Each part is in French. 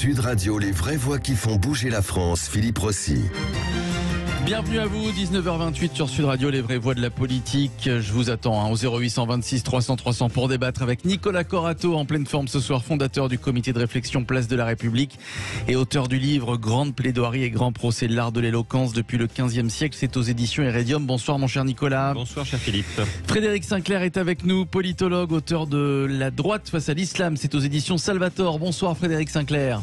Sud Radio, les vraies voix qui font bouger la France, Philippe Rossi. Bienvenue à vous, 19h28 sur Sud Radio, les vraies voix de la politique. Je vous attends au 0826 300 300 pour débattre avec Nicolas Corato, en pleine forme ce soir, fondateur du comité de réflexion Place de la République et auteur du livre Grande plaidoirie et grand procès de l'art de l'éloquence depuis le 15e siècle. C'est aux éditions Iridium. Bonsoir mon cher Nicolas. Bonsoir cher Philippe. Frédéric Sinclair est avec nous, politologue, auteur de La droite face à l'islam. C'est aux éditions Salvator. Bonsoir Frédéric Sinclair.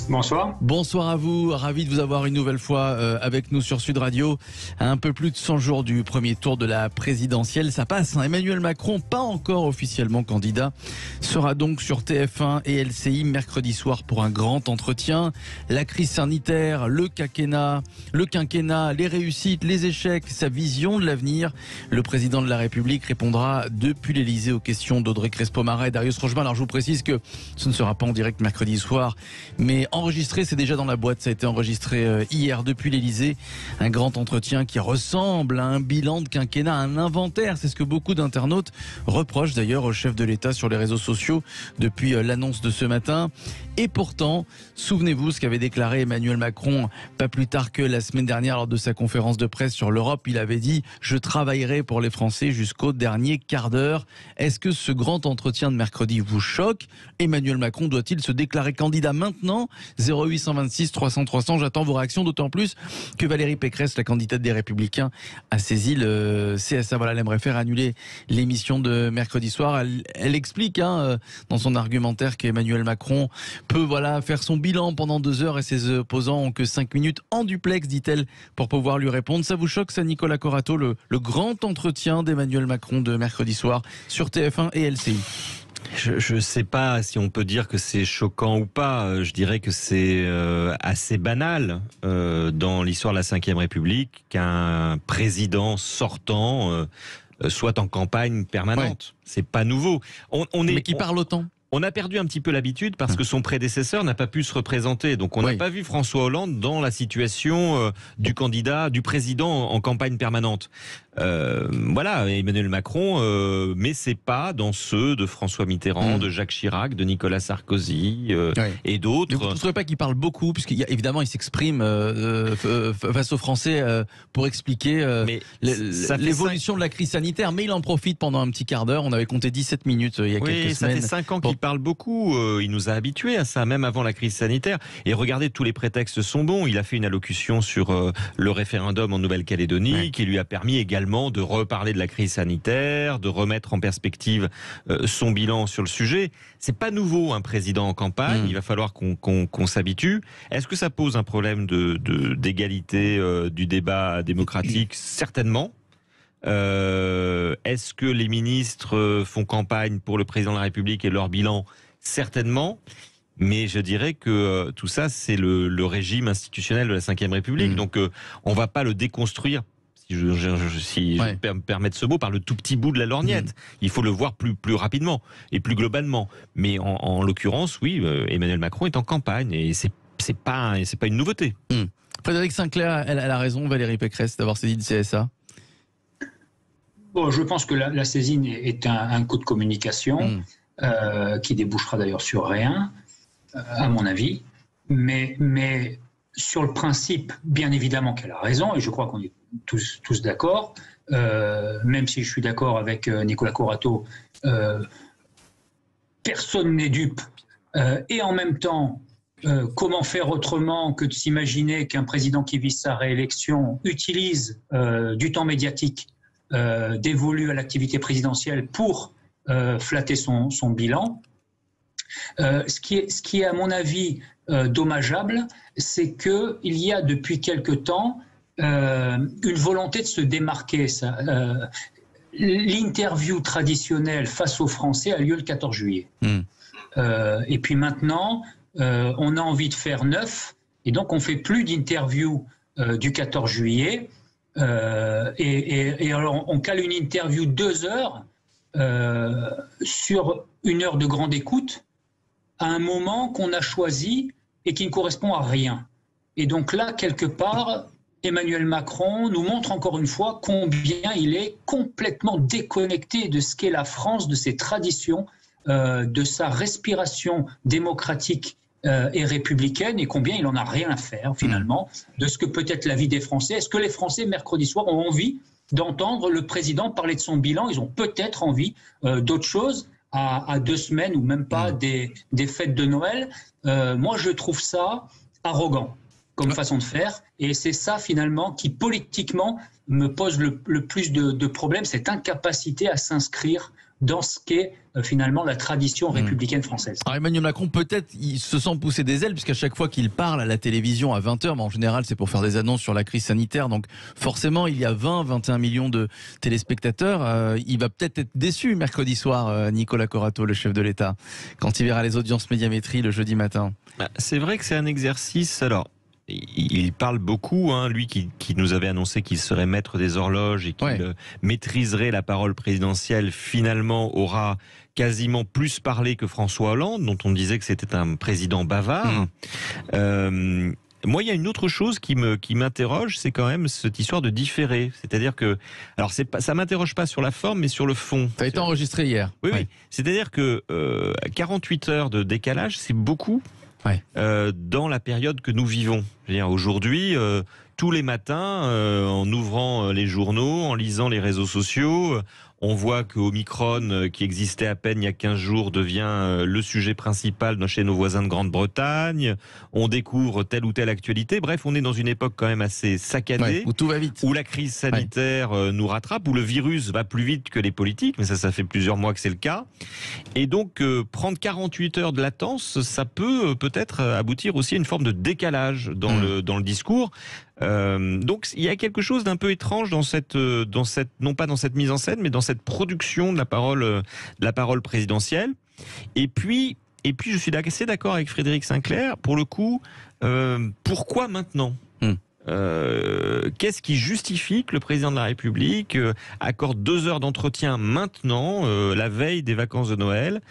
Bonsoir. Bonsoir à vous, ravi de vous avoir une nouvelle fois avec nous sur Sud Radio. À un peu plus de 100 jours du premier tour de la présidentielle, ça passe. Emmanuel Macron, pas encore officiellement candidat, sera donc sur TF1 et LCI mercredi soir pour un grand entretien. La crise sanitaire, le quinquennat, les réussites, les échecs, sa vision de l'avenir. Le président de la République répondra depuis l'Elysée aux questions d'Audrey Crespo-Maret et Darius Rochemain. Alors je vous précise que ce ne sera pas en direct mercredi soir, mais enregistré, c'est déjà dans la boîte. Ça a été enregistré hier depuis l'Elysée. Un grand entretien qui ressemble à un bilan de quinquennat, un inventaire. C'est ce que beaucoup d'internautes reprochent d'ailleurs au chef de l'État sur les réseaux sociaux depuis l'annonce de ce matin. Et pourtant, souvenez-vous ce qu'avait déclaré Emmanuel Macron pas plus tard que la semaine dernière lors de sa conférence de presse sur l'Europe. Il avait dit « Je travaillerai pour les Français jusqu'au dernier quart d'heure ». Est-ce que ce grand entretien de mercredi vous choque? Emmanuel Macron doit-il se déclarer candidat maintenant? 0826 300 300, j'attends vos réactions, d'autant plus que Valérie Pécresse, la candidate des Républicains, a saisi le CSA. Voilà, elle aimerait faire annuler l'émission de mercredi soir. Elle explique dans son argumentaire qu'Emmanuel Macron peut faire son bilan pendant 2 heures et ses opposants ont que 5 minutes en duplex, dit-elle, pour pouvoir lui répondre. Ça vous choque, ça, Nicolas Corato, le grand entretien d'Emmanuel Macron de mercredi soir sur TF1 et LCI? Je ne sais pas si on peut dire que c'est choquant ou pas. Je dirais que c'est assez banal dans l'histoire de la Ve République qu'un président sortant soit en campagne permanente. Ouais. C'est pas nouveau. Mais qui parle autant. On a perdu un petit peu l'habitude parce que son prédécesseur n'a pas pu se représenter. Donc on n'a pas vu François Hollande dans la situation du candidat, du président en campagne permanente. Voilà, Emmanuel Macron, mais c'est pas dans ceux de François Mitterrand, de Jacques Chirac, de Nicolas Sarkozy et d'autres. Vous ne trouvez pas qu'il parle beaucoup, puisqu'évidemment il s'exprime face aux Français pour expliquer l'évolution de la crise sanitaire, mais il en profite pendant un petit quart d'heure. On avait compté 17 minutes il y a quelques semaines. Ça fait 5 ans qu'il parle beaucoup. Il nous a habitués à ça, même avant la crise sanitaire. Et regardez, tous les prétextes sont bons. Il a fait une allocution sur le référendum en Nouvelle-Calédonie, qui lui a permis également de reparler de la crise sanitaire, de remettre en perspective son bilan sur le sujet. C'est pas nouveau un président en campagne. Il va falloir qu'on s'habitue. Est-ce que ça pose un problème d'égalité du débat démocratique? Certainement. Est-ce que les ministres font campagne pour le président de la République et leur bilan? Certainement. Mais je dirais que tout ça, c'est le régime institutionnel de la Ve République. Donc on va pas le déconstruire, si je peux me permettre ce mot, par le tout petit bout de la lorgnette. Il faut le voir plus rapidement et plus globalement. Mais en l'occurrence, oui, Emmanuel Macron est en campagne et c'est pas une nouveauté. Frédéric Sinclair, elle a raison, Valérie Pécresse, d'avoir saisi le CSA. Bon, je pense que la saisine est un coup de communication qui débouchera d'ailleurs sur rien, à mon avis. Mais sur le principe, bien évidemment qu'elle a raison, et je crois qu'on est tous d'accord, même si je suis d'accord avec Nicolas Corato, personne n'est dupe. Et en même temps, comment faire autrement que de s'imaginer qu'un président qui vise sa réélection utilise du temps médiatique dévolu à l'activité présidentielle pour flatter son bilan. Ce qui est à mon avis dommageable, c'est qu'il y a depuis quelque temps une volonté de se démarquer. L'interview traditionnelle face aux Français a lieu le 14 juillet. Et puis maintenant, on a envie de faire neuf, et donc on ne fait plus d'interview du 14 juillet. Et alors on cale une interview 2 heures sur 1 heure de grande écoute à un moment qu'on a choisi et qui ne correspond à rien. Et donc là, quelque part, Emmanuel Macron nous montre encore une fois combien il est complètement déconnecté de ce qu'est la France, de ses traditions, de sa respiration démocratique est républicaine et combien il en a rien à faire finalement de ce que peut être la vie des Français. Est-ce que les Français mercredi soir ont envie d'entendre le président parler de son bilan? Ils ont peut-être envie d'autre chose à 2 semaines ou même pas des fêtes de Noël. Moi, je trouve ça arrogant comme façon de faire, et c'est ça finalement qui politiquement me pose le plus de problèmes, cette incapacité à s'inscrire dans ce qu'est finalement la tradition républicaine française. Alors Emmanuel Macron, peut-être, il se sent pousser des ailes, puisqu'à chaque fois qu'il parle à la télévision à 20h, mais en général c'est pour faire des annonces sur la crise sanitaire, donc forcément il y a 21 millions de téléspectateurs, il va peut-être être déçu mercredi soir, Nicolas Corato, le chef de l'État, quand il verra les audiences Médiamétrie le jeudi matin. C'est vrai que c'est un exercice, alors... Il parle beaucoup, lui qui nous avait annoncé qu'il serait maître des horloges et qu'il maîtriserait la parole présidentielle, finalement aura quasiment plus parlé que François Hollande, dont on disait que c'était un président bavard. Moi, il y a une autre chose qui m'interroge, c'est quand même cette histoire de différer. C'est-à-dire que, alors ça m'interroge pas sur la forme, mais sur le fond. Ça a été enregistré hier. Oui. C'est-à-dire que 48 heures de décalage, c'est beaucoup. Dans la période que nous vivons. Aujourd'hui, tous les matins, en ouvrant les journaux, en lisant les réseaux sociaux, on voit que Omicron, qui existait à peine il y a 15 jours, devient le sujet principal chez nos voisins de Grande-Bretagne. On découvre telle ou telle actualité. Bref, on est dans une époque quand même assez saccadée, où tout va vite, où la crise sanitaire nous rattrape, où le virus va plus vite que les politiques, mais ça fait plusieurs mois que c'est le cas. Et donc, prendre 48 heures de latence, ça peut-être aboutir aussi à une forme de décalage dans le discours. Donc il y a quelque chose d'un peu étrange dans cette non pas dans cette mise en scène, mais dans cette production de la parole présidentielle. Et puis je suis assez d'accord avec Frédéric Sinclair. Pour le coup, pourquoi maintenant ? Qu'est-ce qui justifie que le président de la République accorde 2 heures d'entretien maintenant, la veille des vacances de Noël,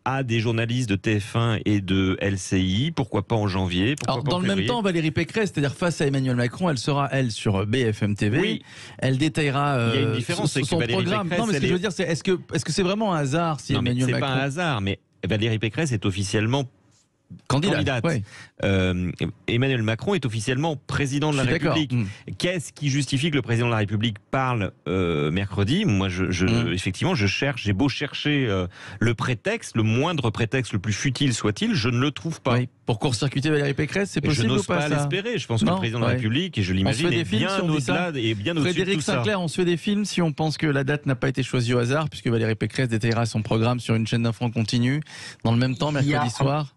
à des journalistes de TF1 et de LCI? Pourquoi pas en janvier? Alors, dans le même temps, Valérie Pécresse, c'est-à-dire face à Emmanuel Macron, elle sera, elle, sur BFM TV. Oui. Elle détaillera il y a une différence, son programme. Pécresse, non, mais ce que je veux dire, c'est est-ce que c'est vraiment un hasard si Emmanuel Macron... C'est pas un hasard, mais Valérie Pécresse est officiellement candidate. Emmanuel Macron est officiellement président de la République. Qu'est-ce qui justifie que le président de la République parle mercredi? Moi, effectivement, j'ai beau chercher le prétexte, le moindre prétexte, le plus futile soit-il, je ne le trouve pas. Pour court-circuiter Valérie Pécresse, c'est possible ou pas? Je n'ose pas l'espérer. Je pense que le président de la République, et je l'imagine, est bien au-delà et bien au-dessus de tout ça. Frédéric Sinclair, on se fait des films si on pense que la date n'a pas été choisie au hasard, puisque Valérie Pécresse détaillera son programme sur une chaîne d'infos continue. Dans le même temps, mercredi soir.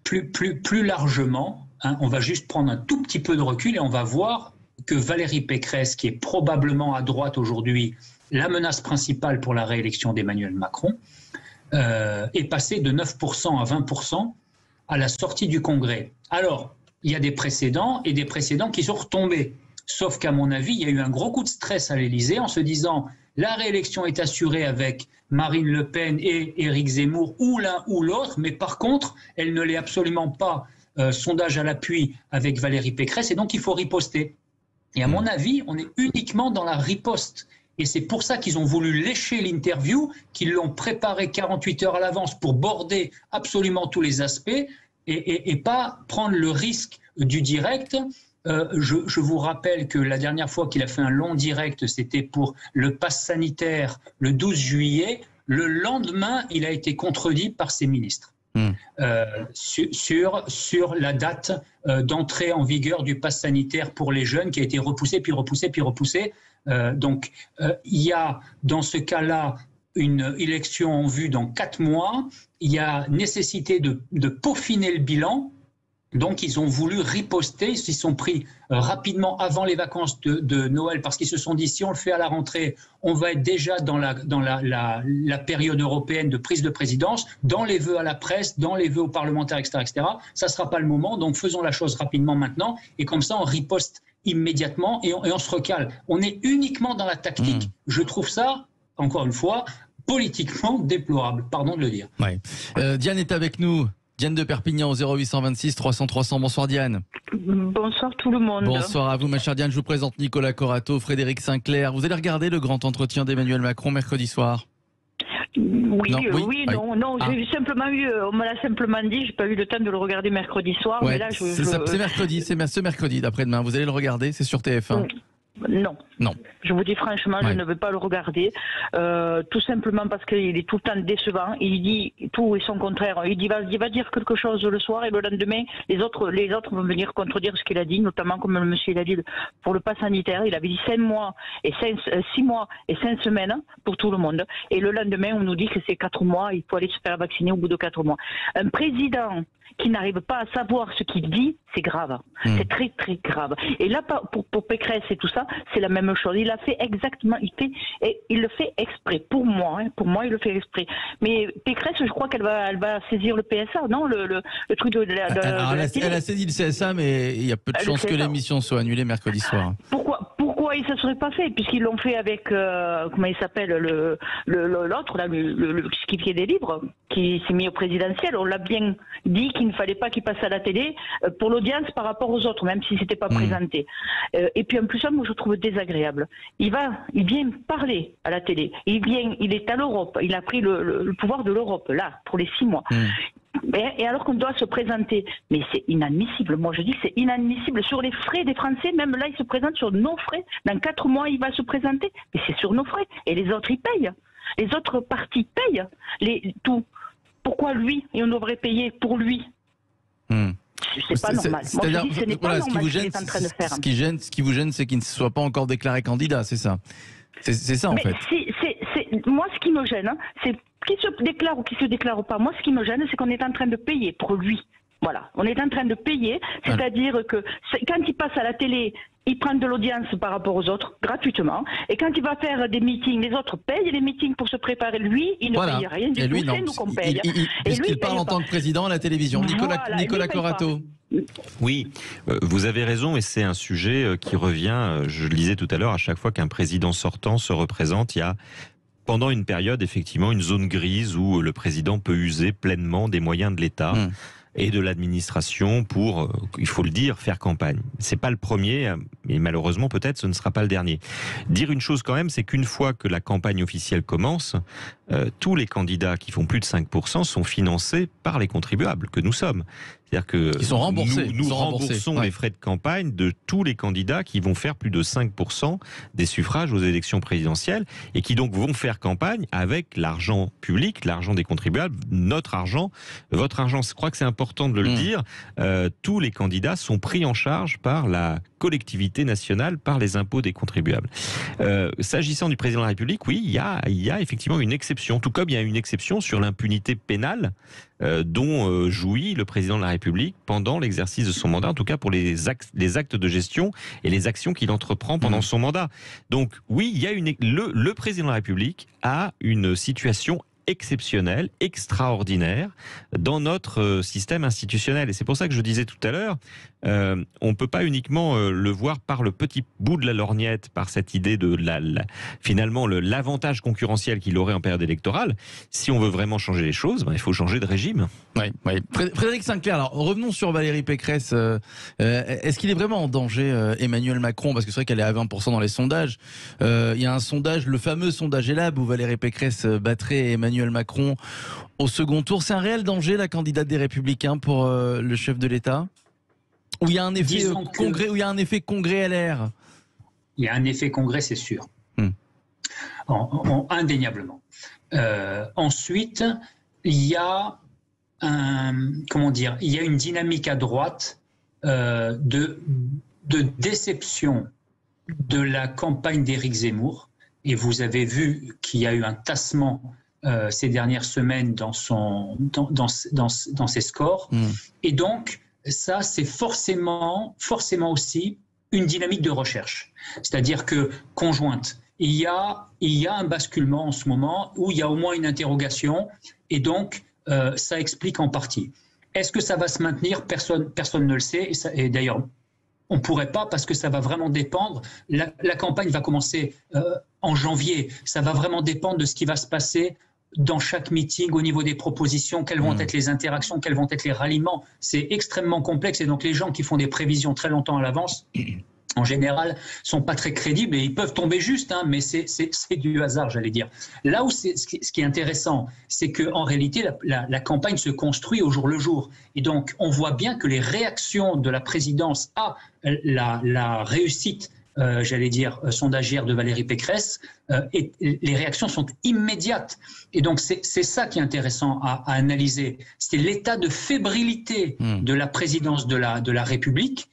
Plus largement, on va juste prendre un tout petit peu de recul et on va voir que Valérie Pécresse, qui est probablement à droite aujourd'hui la menace principale pour la réélection d'Emmanuel Macron, est passée de 9% à 20% à la sortie du Congrès. Alors, il y a des précédents et des précédents qui sont retombés. Sauf qu'à mon avis, il y a eu un gros coup de stress à l'Élysée en se disant la réélection est assurée avec Marine Le Pen et Éric Zemmour, ou l'un ou l'autre, mais par contre, elle ne l'est absolument pas, sondage à l'appui, avec Valérie Pécresse, et donc il faut riposter. Et à mon avis, on est uniquement dans la riposte. Et c'est pour ça qu'ils ont voulu lécher l'interview, qu'ils l'ont préparée 48 heures à l'avance pour border absolument tous les aspects et pas prendre le risque du direct. Je vous rappelle que la dernière fois qu'il a fait un long direct, c'était pour le pass sanitaire le 12 juillet. Le lendemain, il a été contredit par ses ministres sur la date d'entrée en vigueur du pass sanitaire pour les jeunes qui a été repoussée, puis repoussée, puis repoussée. Donc, il y a dans ce cas-là une élection en vue dans 4 mois. Il y a nécessité de peaufiner le bilan. Donc, ils ont voulu riposter, ils s'y sont pris rapidement avant les vacances de Noël parce qu'ils se sont dit, si on le fait à la rentrée, on va être déjà dans la période européenne de prise de présidence, dans les vœux à la presse, dans les vœux aux parlementaires, etc., etc. Ça ne sera pas le moment, donc faisons la chose rapidement maintenant, et comme ça, on riposte immédiatement et on se recale. On est uniquement dans la tactique. Je trouve ça, encore une fois, politiquement déplorable, pardon de le dire. Diane est avec nous. Diane de Perpignan au 0826 300 300. Bonsoir Diane. Bonsoir tout le monde. Bonsoir à vous ma chère Diane. Je vous présente Nicolas Corato, Frédéric Sinclair. Vous allez regarder le grand entretien d'Emmanuel Macron mercredi soir? Oui, Non, oui, oui, oui. non, Ah. j'ai simplement eu, on me l'a simplement dit, j'ai pas eu le temps de le regarder mercredi soir, Ouais, mais là, c'est mercredi, ce mercredi d'après-demain. Vous allez le regarder, c'est sur TF1. Non. Non. Je vous dis franchement, Ouais. je ne veux pas le regarder, tout simplement parce qu'il est tout le temps décevant. Il dit tout et son contraire. Il va dire quelque chose le soir et le lendemain, les autres vont venir contredire ce qu'il a dit, notamment comme le monsieur il a dit pour le pass sanitaire. Il avait dit 6 mois et 5 semaines pour tout le monde. Et le lendemain, on nous dit que c'est 4 mois, il faut aller se faire vacciner au bout de 4 mois. Un président qui n'arrive pas à savoir ce qu'il dit, c'est grave. C'est très très grave. Et là, pour Pécresse et tout ça, c'est la même chose. Il a fait exactement, il le fait exprès. Pour moi, il le fait exprès. Mais Pécresse, je crois qu'elle va saisir le PSA, non, le truc de la télé. Elle a saisi le CSA, mais il y a peu de chances que l'émission soit annulée mercredi soir. Pourquoi il ne se serait pas fait, puisqu'ils l'ont fait avec comment il s'appelle l'autre là, ce qui fait des livres, qui s'est mis au présidentiel. On l'a bien dit qu'il ne fallait pas qu'il passe à la télé pour l'audience par rapport aux autres, même si c'était pas présenté. Et puis en plus, moi je trouve désagréable. Il vient parler à la télé. Il est à l'Europe. Il a pris le pouvoir de l'Europe là pour les 6 mois. Et alors qu'on doit se présenter, mais c'est inadmissible. Moi, je dis que c'est inadmissible. Sur les frais des Français, même là, il se présente sur nos frais. Dans 4 mois, il va se présenter, mais c'est sur nos frais. Et les autres, ils payent. Les autres partis payent tout. Pourquoi lui? Et on devrait payer pour lui. C'est pas normal. Moi, je dis, ce n'est pas normal ce qu'il est en train de faire. Ce qui vous gêne, c'est qu'il ne soit pas encore déclaré candidat, c'est ça? C'est ça, en fait. Moi, ce qui me gêne, c'est qu'il se déclare ou qu'il se déclare pas. Moi, ce qui me gêne, c'est qu'on est en train de payer pour lui. Voilà, on est en train de payer, c'est-à-dire que quand il passe à la télé, il prend de l'audience par rapport aux autres, gratuitement. Et quand il va faire des meetings, les autres payent les meetings pour se préparer. Lui, il ne paye rien du tout, c'est nous qu'on paye. Puisqu'il parle en tant que président à la télévision. Nicolas Corato. Oui, vous avez raison, et c'est un sujet qui revient, je le disais tout à l'heure, à chaque fois qu'un président sortant se représente, il y a pendant une période effectivement une zone grise où le président peut user pleinement des moyens de l'État et de l'administration pour, il faut le dire, faire campagne. C'est pas le premier, mais malheureusement peut-être ce ne sera pas le dernier. Dire une chose quand même, c'est qu'une fois que la campagne officielle commence, tous les candidats qui font plus de 5% sont financés par les contribuables que nous sommes. C'est-à-dire que ils sont remboursés. Nous remboursons les frais de campagne de tous les candidats qui vont faire plus de 5% des suffrages aux élections présidentielles et qui donc vont faire campagne avec l'argent public, l'argent des contribuables, notre argent, votre argent. Je crois que c'est important de le dire. Tous les candidats sont pris en charge par la collectivité nationale, par les impôts des contribuables. S'agissant du président de la République, oui, il y a effectivement une exception, tout comme il y a une exception sur l'impunité pénale dont jouit le président de la République pendant l'exercice de son mandat, en tout cas pour les actes de gestion et les actions qu'il entreprend pendant son mandat. Donc oui, il y a le président de la République a une situation exceptionnelle, extraordinaire dans notre système institutionnel. Et c'est pour ça que je disais tout à l'heure, on ne peut pas uniquement le voir par le petit bout de la lorgnette, par cette idée de finalement l'avantage concurrentiel qu'il aurait en période électorale. Si on veut vraiment changer les choses, il faut changer de régime. Oui. Frédéric Sinclair, alors revenons sur Valérie Pécresse. Est-ce qu'il est vraiment en danger, Emmanuel Macron? Parce que c'est vrai qu'elle est à 20% dans les sondages. Il y a un sondage, le fameux sondage Elab, où Valérie Pécresse battrait Emmanuel Macron au second tour. C'est un réel danger, la candidate des Républicains, pour le chef de l'État? Où il y a un effet congrès, où il y a un effet congrès LR? Il y a un effet congrès, c'est sûr. Indéniablement. Ensuite, il y a il y a une dynamique à droite de déception de la campagne d'Éric Zemmour. Et vous avez vu qu'il y a eu un tassement ces dernières semaines dans ses scores. Et donc, ça, c'est forcément aussi une dynamique de recherche. C'est-à-dire que, conjointe, il y a un basculement en ce moment où il y a au moins une interrogation, et donc ça explique en partie. Est-ce que ça va se maintenir? Personne ne le sait, et d'ailleurs, on ne pourrait pas, parce que ça va vraiment dépendre. La campagne va commencer en janvier. Ça va vraiment dépendre de ce qui va se passer dans chaque meeting, au niveau des propositions, quelles vont être les interactions, quels vont être les ralliements. C'est extrêmement complexe, et donc les gens qui font des prévisions très longtemps à l'avance en général, sont pas très crédibles et ils peuvent tomber juste, hein, mais c'est du hasard, j'allais dire. Là où ce qui est intéressant, c'est qu'en réalité, la campagne se construit au jour le jour. Et donc, on voit bien que les réactions de la présidence à la réussite, j'allais dire, sondagière de Valérie Pécresse, et les réactions sont immédiates. Et donc, c'est ça qui est intéressant à analyser. C'est l'état de fébrilité de la présidence de la République,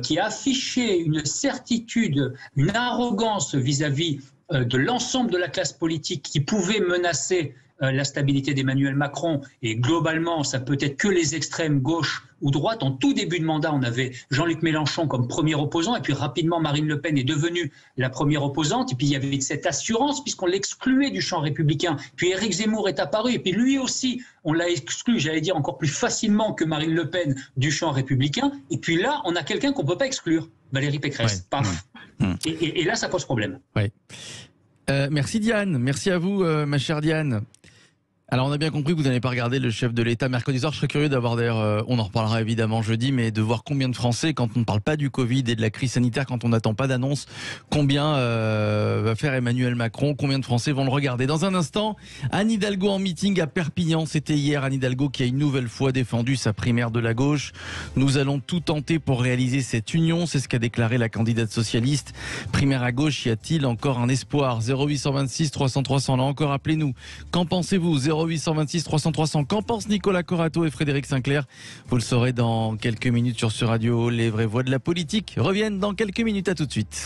qui a affiché une certitude, une arrogance vis-à-vis de l'ensemble de la classe politique qui pouvait menacer la stabilité d'Emmanuel Macron. Et globalement, ça peut être que les extrêmes gauche ou droite. En tout début de mandat, on avait Jean-Luc Mélenchon comme premier opposant, et puis rapidement Marine Le Pen est devenue la première opposante, et puis il y avait cette assurance puisqu'on l'excluait du champ républicain. Puis Éric Zemmour est apparu, et puis lui aussi, on l'a exclu, j'allais dire encore plus facilement que Marine Le Pen, du champ républicain. Et puis là, on a quelqu'un qu'on ne peut pas exclure, Valérie Pécresse. Ouais. Paf. Et là, ça pose problème. Ouais. Merci Diane, merci à vous ma chère Diane. Alors on a bien compris que vous n'allez pas regarder le chef de l'État mercredi soir. Je serais curieux d'avoir d'ailleurs, on en reparlera évidemment jeudi, mais de voir combien de Français, quand on ne parle pas du Covid et de la crise sanitaire, quand on n'attend pas d'annonce, combien va faire Emmanuel Macron, combien de Français vont le regarder. Dans un instant, Anne Hidalgo en meeting à Perpignan. C'était hier, Anne Hidalgo qui a une nouvelle fois défendu sa primaire de la gauche. Nous allons tout tenter pour réaliser cette union, c'est ce qu'a déclaré la candidate socialiste. Primaire à gauche, y a-t-il encore un espoir? 0826 300 300, là encore, appelez-nous. Qu'en pensez-vous? 0826 300 300. Qu'en pensent Nicolas Corato et Frédéric Sinclair? Vous le saurez dans quelques minutes sur ce radio. Les vraies voix de la politique reviennent dans quelques minutes. À tout de suite.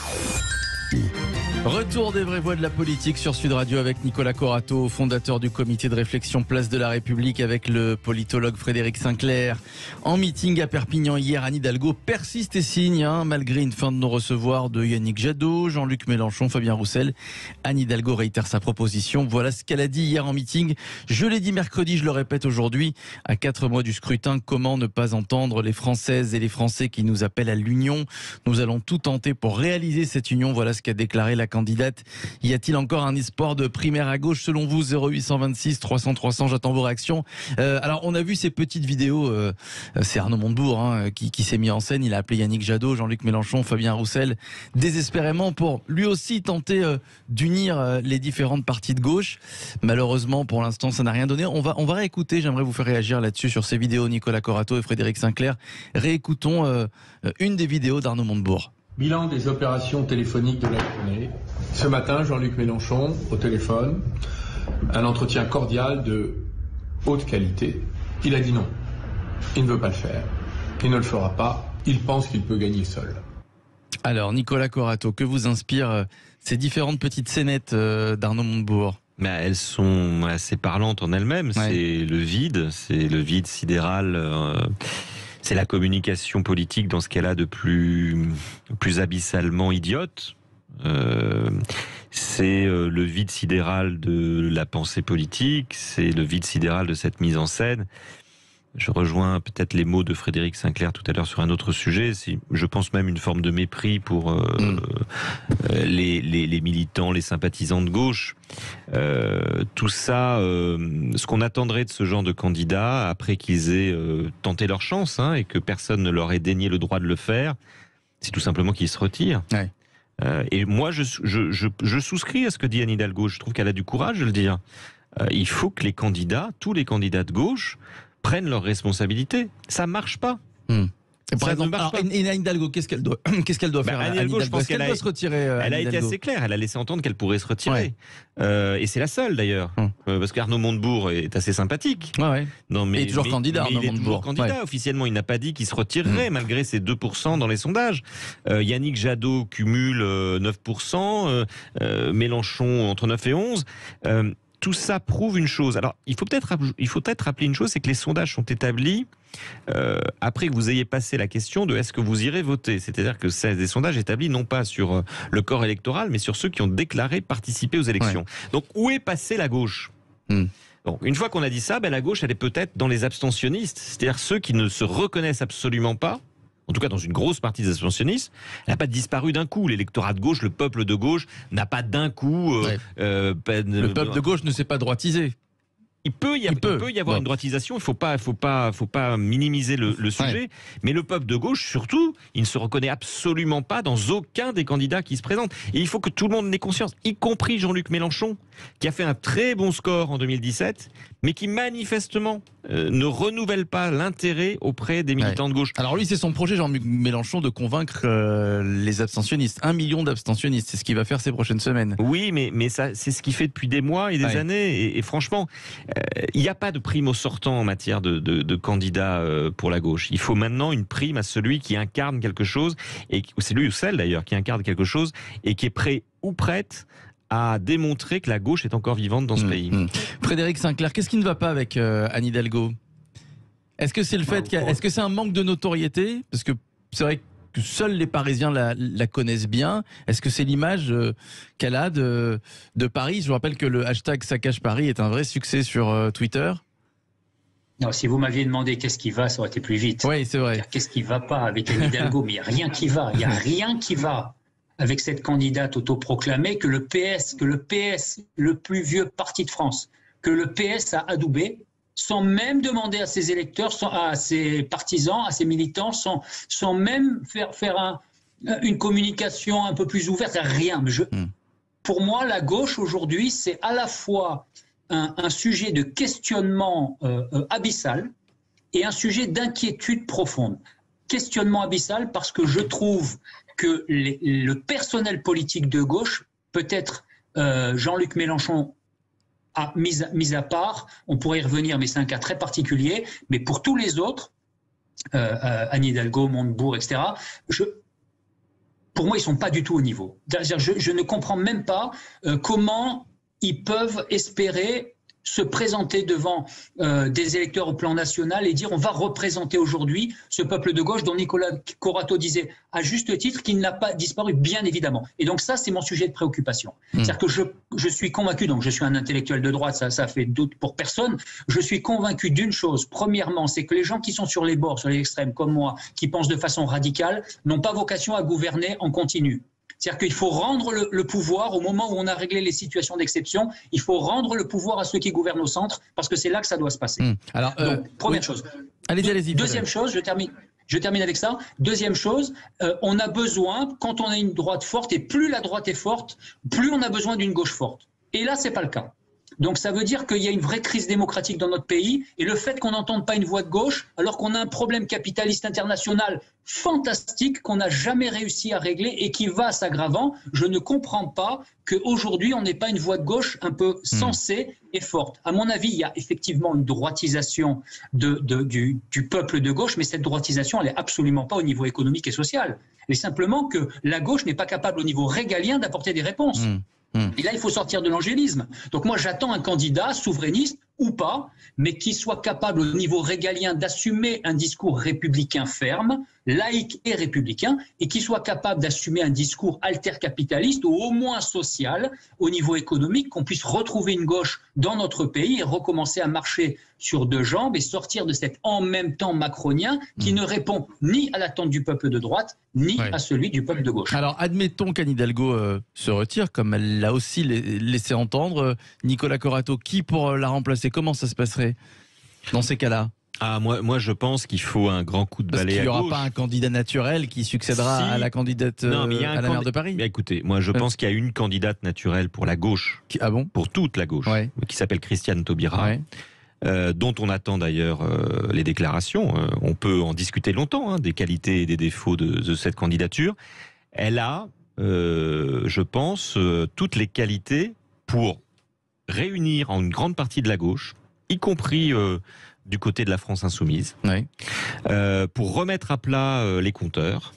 Retour des vraies voix de la politique sur Sud Radio avec Nicolas Corato, fondateur du comité de réflexion Place de la République, avec le politologue Frédéric Sinclair. En meeting à Perpignan hier, Anne Hidalgo persiste et signe, malgré une fin de non-recevoir de Yannick Jadot, Jean-Luc Mélenchon, Fabien Roussel. Anne Hidalgo réitère sa proposition. Voilà ce qu'elle a dit hier en meeting. Je l'ai dit mercredi, je le répète aujourd'hui. À 4 mois du scrutin, comment ne pas entendre les Françaises et les Français qui nous appellent à l'union? Nous allons tout tenter pour réaliser cette union. Voilà ce qu'a déclaré la candidate. Y a-t-il encore un espoir de primaire à gauche selon vous? 0826 300 300, j'attends vos réactions. Alors on a vu ces petites vidéos, c'est Arnaud Montebourg qui s'est mis en scène. Il a appelé Yannick Jadot, Jean-Luc Mélenchon, Fabien Roussel désespérément pour lui aussi tenter d'unir les différentes parties de gauche. Malheureusement pour l'instant ça n'a rien donné. On va réécouter, j'aimerais vous faire réagir là-dessus sur ces vidéos, Nicolas Corato et Frédéric Sinclair. Réécoutons une des vidéos d'Arnaud Montebourg. Bilan des opérations téléphoniques de la journée. Ce matin, Jean-Luc Mélenchon, au téléphone, un entretien cordial de haute qualité. Il a dit non. Il ne veut pas le faire. Il ne le fera pas. Il pense qu'il peut gagner seul. Alors, Nicolas Corato, que vous inspirent ces différentes petites scénettes d'Arnaud Montebourg? Elles sont assez parlantes en elles-mêmes. Ouais. C'est le vide sidéral. C'est la communication politique dans ce qu'elle a de plus abyssalement idiote. C'est le vide sidéral de la pensée politique, c'est le vide sidéral de cette mise en scène. Je rejoins peut-être les mots de Frédéric Sinclair tout à l'heure sur un autre sujet. Je pense même une forme de mépris pour les militants, les sympathisants de gauche. Tout ça, ce qu'on attendrait de ce genre de candidats, après qu'ils aient tenté leur chance et que personne ne leur ait dénié le droit de le faire, c'est tout simplement qu'ils se retirent. Ouais. Et moi, je souscris à ce que dit Anne Hidalgo. Je trouve qu'elle a du courage de le dire. Il faut que les candidats, tous les candidats de gauche, prennent leurs responsabilités. Ça marche pas. Par exemple, Anne Hidalgo, qu'est-ce qu'elle doit faire? Anne Hidalgo, je pense qu'elle doit se retirer. Elle a été assez claire. Elle a laissé entendre qu'elle pourrait se retirer. Ouais. Et c'est la seule d'ailleurs, parce qu'Arnaud Montebourg est assez sympathique. Ouais. Non, mais il est toujours candidat. Il est toujours candidat. Officiellement, il n'a pas dit qu'il se retirerait malgré ses 2% dans les sondages. Yannick Jadot cumule 9%, Mélenchon entre 9 et 11. Tout ça prouve une chose. Alors, il faut peut-être rappeler une chose, c'est que les sondages sont établis après que vous ayez passé la question de est-ce que vous irez voter. C'est-à-dire que c'est des sondages établis non pas sur le corps électoral, mais sur ceux qui ont déclaré participer aux élections. Ouais. Donc, où est passée la gauche ? Donc, une fois qu'on a dit ça, la gauche, elle est peut-être dans les abstentionnistes, c'est-à-dire ceux qui ne se reconnaissent absolument pas. En tout cas, dans une grosse partie des abstentionnistes, elle n'a pas disparu d'un coup. L'électorat de gauche, le peuple de gauche n'a pas d'un coup... Le peuple de gauche ne s'est pas droitisé. Il peut y avoir une droitisation, il faut pas minimiser le sujet, Ouais. mais le peuple de gauche, surtout, il ne se reconnaît absolument pas dans aucun des candidats qui se présentent. Et il faut que tout le monde en ait conscience, y compris Jean-Luc Mélenchon, qui a fait un très bon score en 2017, mais qui manifestement ne renouvelle pas l'intérêt auprès des militants de gauche. Alors lui, c'est son projet, Jean-Luc Mélenchon, de convaincre les abstentionnistes. 1 million d'abstentionnistes, c'est ce qu'il va faire ces prochaines semaines. Oui, mais ça, c'est ce qu'il fait depuis des mois et des années. Et franchement, il n'y a pas de prime au sortant en matière de candidats pour la gauche. Il faut maintenant une prime à celui qui incarne quelque chose, et c'est lui ou celle d'ailleurs qui incarne quelque chose et qui est prêt ou prête à démontrer que la gauche est encore vivante dans ce pays. Frédéric Sinclair, qu'est-ce qui ne va pas avec Anne Hidalgo ? Est-ce que c'est le fait est-ce que c'est un manque de notoriété ? Parce que c'est vrai que seuls les Parisiens la connaissent bien. Est-ce que c'est l'image qu'elle a de Paris ? Je vous rappelle que le hashtag Saccage Paris est un vrai succès sur Twitter. Non, si vous m'aviez demandé qu'est-ce qui va, ça aurait été plus vite. Oui, c'est vrai. Qu'est-ce qui va pas avec Anne Hidalgo ? Mais il n'y a rien qui va. Il n'y a rien qui va avec cette candidate autoproclamée que le PS, le plus vieux parti de France, que le PS a adoubé, sans même demander à ses électeurs, à ses partisans, à ses militants, sans même faire une communication un peu plus ouverte, rien. Pour moi, la gauche aujourd'hui, c'est à la fois un sujet de questionnement abyssal et un sujet d'inquiétude profonde. Questionnement abyssal parce que je trouve que le personnel politique de gauche, peut-être Jean-Luc Mélenchon mis à part, on pourrait y revenir, mais c'est un cas très particulier, mais pour tous les autres, Anne Hidalgo, Montebourg, etc., pour moi, ils ne sont pas du tout au niveau. Je ne comprends même pas comment ils peuvent espérer se présenter devant des électeurs au plan national et dire on va représenter aujourd'hui ce peuple de gauche dont Nicolas Corato disait à juste titre qu'il n'a pas disparu, bien évidemment. Et donc ça, c'est mon sujet de préoccupation. C'est-à-dire que je suis convaincu, donc je suis un intellectuel de droite, ça fait doute pour personne, je suis convaincu d'une chose. Premièrement, c'est que les gens qui sont sur les bords, sur les extrêmes, comme moi, qui pensent de façon radicale, n'ont pas vocation à gouverner en continu. C'est-à-dire qu'il faut rendre le pouvoir, au moment où on a réglé les situations d'exception, il faut rendre le pouvoir à ceux qui gouvernent au centre, parce que c'est là que ça doit se passer. Alors, donc, première chose. Allez-y. Deuxième chose, je termine avec ça. Deuxième chose, on a besoin, quand on a une droite forte, et plus la droite est forte, plus on a besoin d'une gauche forte. Et là, c'est pas le cas. Donc ça veut dire qu'il y a une vraie crise démocratique dans notre pays, et le fait qu'on n'entende pas une voix de gauche, alors qu'on a un problème capitaliste international fantastique qu'on n'a jamais réussi à régler et qui va s'aggravant, je ne comprends pas qu'aujourd'hui on n'ait pas une voix de gauche un peu sensée et forte. À mon avis, il y a effectivement une droitisation du peuple de gauche, mais cette droitisation, elle n'est absolument pas au niveau économique et social. Elle est simplement que la gauche n'est pas capable au niveau régalien d'apporter des réponses. Et là, il faut sortir de l'angélisme. Donc moi, j'attends un candidat souverainiste ou pas, mais qui soit capable au niveau régalien d'assumer un discours républicain ferme, laïque et républicain, et qui soit capable d'assumer un discours altercapitaliste ou au moins social au niveau économique, qu'on puisse retrouver une gauche dans notre pays et recommencer à marcher sur deux jambes et sortir de cet en même temps macronien qui ne répond ni à l'attente du peuple de droite, ni à celui du peuple de gauche. Alors admettons qu'Anne Hidalgo se retire, comme elle l'a aussi laissé entendre. Nicolas Corato, qui pour la remplacer ? Comment ça se passerait dans ces cas-là ? Moi, je pense qu'il faut un grand coup de balai à gauche. Parce qu'il n'y aura pas un candidat naturel qui succédera à la candidate à la maire de Paris. Écoutez, moi, je pense qu'il y a une candidate naturelle pour la gauche, pour toute la gauche, qui s'appelle Christiane Taubira, dont on attend d'ailleurs les déclarations. On peut en discuter longtemps, des qualités et des défauts de cette candidature. Elle a, je pense, toutes les qualités pour réunir en une grande partie de la gauche, y compris du côté de la France insoumise, pour remettre à plat les compteurs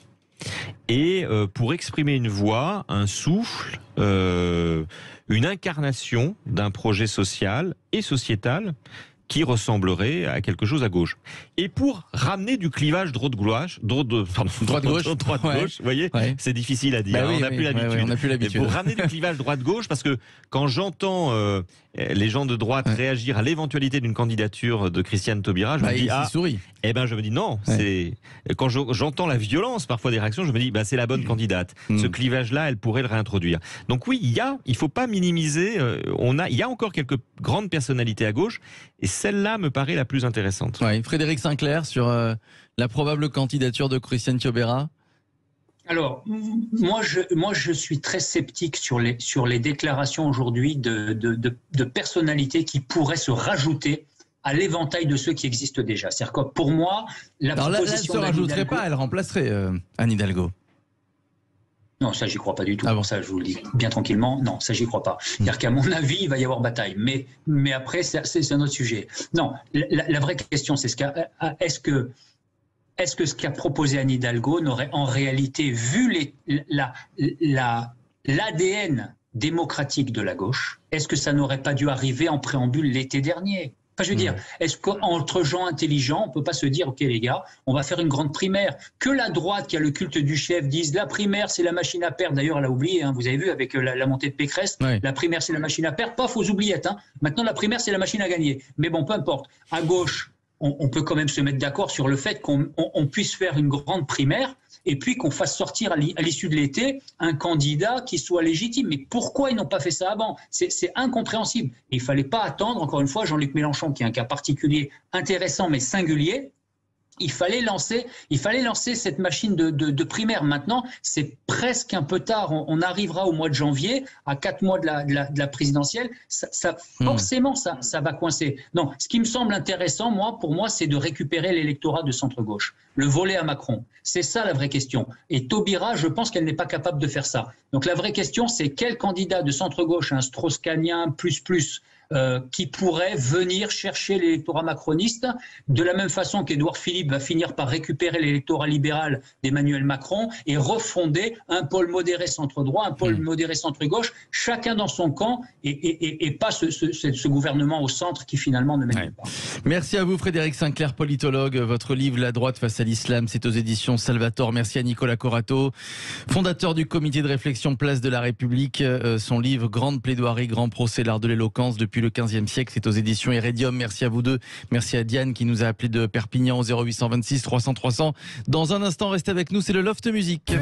et pour exprimer une voix, un souffle, une incarnation d'un projet social et sociétal qui ressemblerait à quelque chose à gauche. Et pour ramener du clivage droite-gauche, droite-gauche, vous voyez, c'est difficile à dire, Bah oui, on n'a plus l'habitude. on n'a plus l'habitude. Pour ramener du clivage droite-gauche, parce que quand j'entends les gens de droite réagir à l'éventualité d'une candidature de Christiane Taubira, je me dis je me dis non. C'est quand j'entends la violence parfois des réactions, je me dis c'est la bonne candidate. Ce clivage-là, elle pourrait le réintroduire. Donc oui, il faut pas minimiser. Il y a encore quelques grandes personnalités à gauche, et celle-là me paraît la plus intéressante. Frédéric Sinclair sur la probable candidature de Christiane Taubira. Alors, moi, je suis très sceptique sur les déclarations aujourd'hui de personnalités qui pourraient se rajouter à l'éventail de ceux qui existent déjà. C'est-à-dire que pour moi, la proposition elle ne se rajouterait pas, elle remplacerait Anne Hidalgo. Non, ça, j'y crois pas du tout. Ah bon. Ça, je vous le dis bien tranquillement. Non, ça, j'y crois pas. C'est-à-dire qu'à mon avis, il va y avoir bataille. Mais après, c'est un autre sujet. Non, la vraie question, c'est est-ce que ce qu'a proposé Anne Hidalgo n'aurait en réalité vu l'ADN démocratique de la gauche? Est-ce que ça n'aurait pas dû arriver en préambule l'été dernier? Enfin, je veux dire, est-ce qu'entre gens intelligents, on ne peut pas se dire, OK les gars, on va faire une grande primaire? Que la droite qui a le culte du chef dise la primaire c'est la machine à perdre. D'ailleurs, elle a oublié, vous avez vu avec la montée de Pécresse, la primaire c'est la machine à perdre, paf aux oubliettes. Maintenant la primaire c'est la machine à gagner. Mais bon, peu importe. À gauche, on peut quand même se mettre d'accord sur le fait qu'on puisse faire une grande primaire et puis qu'on fasse sortir à l'issue de l'été un candidat qui soit légitime. Mais pourquoi ils n'ont pas fait ça avant? C'est incompréhensible. Et il ne fallait pas attendre, encore une fois, Jean-Luc Mélenchon, qui est un cas particulier, intéressant mais singulier. Il fallait lancer cette machine de primaire. Maintenant, c'est presque un peu tard. On arrivera au mois de janvier, à 4 mois de la présidentielle. Forcément, ça va coincer. Non, ce qui me semble intéressant, pour moi, c'est de récupérer l'électorat de centre-gauche, le voler à Macron. C'est ça la vraie question. Et Taubira, je pense qu'elle n'est pas capable de faire ça. Donc la vraie question, c'est quel candidat de centre-gauche, un Strauss-Kahnien plus, qui pourrait venir chercher l'électorat macroniste, de la même façon qu'Édouard Philippe va finir par récupérer l'électorat libéral d'Emmanuel Macron et refonder un pôle modéré centre-droit, un pôle modéré centre-gauche, chacun dans son camp et pas ce gouvernement au centre qui finalement ne mène pas. Merci à vous Frédéric Sinclair, politologue. Votre livre La droite face à l'islam, c'est aux éditions Salvator. Merci à Nicolas Corato, fondateur du comité de réflexion Place de la République. Son livre Grande plaidoirie, grand procès, l'art de l'éloquence depuis le 15e siècle, c'est aux éditions Iridium. Merci à vous deux. Merci à Diane qui nous a appelé de Perpignan au 0826 300 300. Dans un instant, restez avec nous, c'est le Loft Musique.